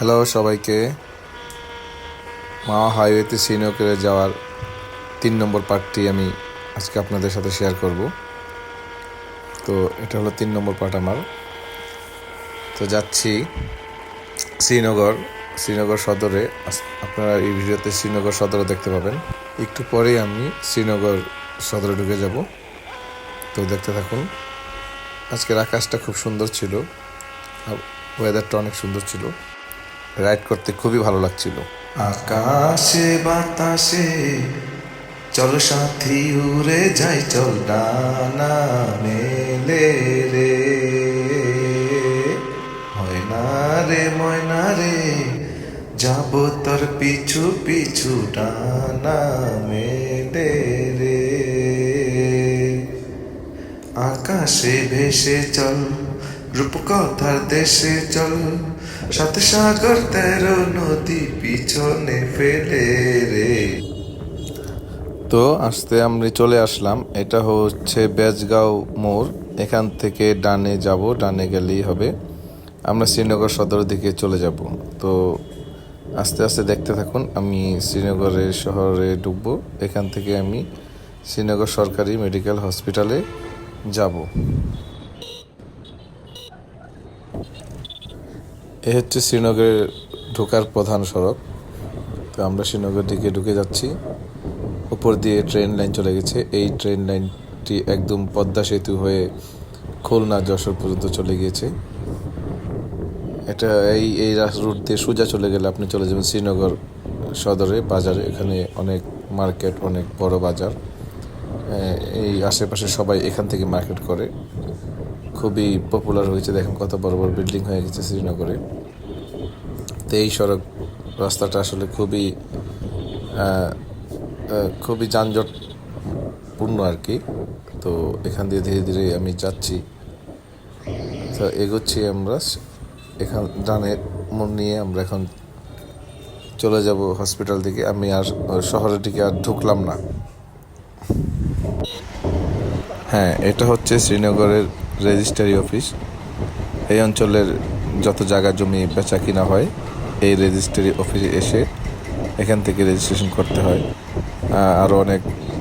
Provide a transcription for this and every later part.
Hello সবাইকে। মাওয়া হাইওয়েতে শ্রীনগরে যাওয়ার 3 নম্বর পার্টটি আমি আজকে আপনাদের সাথে শেয়ার করব। তো এটা হলো 3 নম্বর পার্ট আমার। তো যাচ্ছি শ্রীনগর সদরে। আপনারা এই ভিডিওতে শ্রীনগর সদরও দেখতে পাবেন। একটু পরেই আমি শ্রীনগর সদরে ঢুকে যাব। তো দেখতে থাকুন। আজকের আকাশটা খুব সুন্দর ছিল, ওয়েদারটা অনেক সুন্দর ছিল, রাইড করতে খুবই ভালো লাগছিল। আকাশে বাতাসে চল সাথী উড়ে যাই, চল ডানা মেলে রে, ময়না রে যাব তোর পিছু পিছু, ডানা মেলে রে। আকাশে ভেসে চল, রূপকথার দেশে চল, সাথে সাগর 13 নদী পিছনে ফেলে রে। তো আস্তে আমরা চলে আসলাম। এটা হচ্ছে বেজগাঁও মোড়। এখান থেকে ডানে যাব, ডানে গেলেই হবে আমরা শ্রীনগর সদর দিকে চলে যাব। তো আস্তে আস্তে দেখতে থাকুন। আমি শ্রীনগরের শহরে ঢুকবো। এখান থেকে আমি শ্রীনগর সরকারি মেডিকেল হসপিটালে যাব। এ হচ্ছে শ্রীনগরে ঢোকার প্রধান সড়ক। তো আমরা শ্রীনগর দিকে ঢুকে যাচ্ছি। উপর দিয়ে ট্রেন লাইন চলে গেছে। এই ট্রেন লাইনটি একদম পদ্মা সেতু হয়ে খুলনা যশোর পর্যন্ত চলে গিয়েছে। এটা এই রুট দিয়ে সোজা চলে গেলে আপনি চলে যাবেন শ্রীনগর সদরে বাজারে। এখানে অনেক মার্কেট, অনেক বড় বাজার। এই আশেপাশে সবাই এখান থেকে মার্কেট করে। খুবই পপুলার হয়েছে। দেখেন কত বড় বড় বিল্ডিং হয়ে গেছে শ্রীনগরে। তো এই সড়ক রাস্তাটা আসলে খুবই যানজটপূর্ণ আর কি। তো এখান দিয়ে ধীরে ধীরে আমি যাচ্ছি। তো এগোচ্ছি আমরা। এখান ডানে মোড় নিয়ে আমরা এখন চলে যাব হসপিটাল দিকে। আমি আর শহরের দিকে আর ঢুকলাম না। হ্যাঁ, এটা হচ্ছে শ্রীনগরের রেজিস্ট্রারি অফিস। এই অঞ্চলের যত জায়গা জমি বেচা কিনা হয় এই রেজিস্ট্রারি অফিসে এসে এখান থেকে রেজিস্ট্রেশন করতে হয়। আরও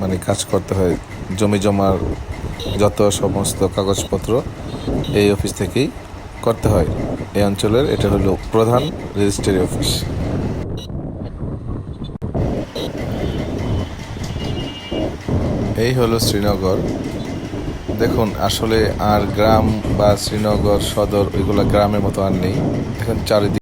অনেক কাজ করতে হয়। জমি জমার যত সমস্ত কাগজপত্র এই অফিস থেকেই করতে হয়। এই অঞ্চলের এটা হলো প্রধান রেজিস্ট্রারি অফিস। এই হলো শ্রীনগর। দেখুন আসলে আর গ্রাম বা শ্রীনগর সদর ওইগুলো গ্রামের মতো আর নেই। এখন চারিদিকে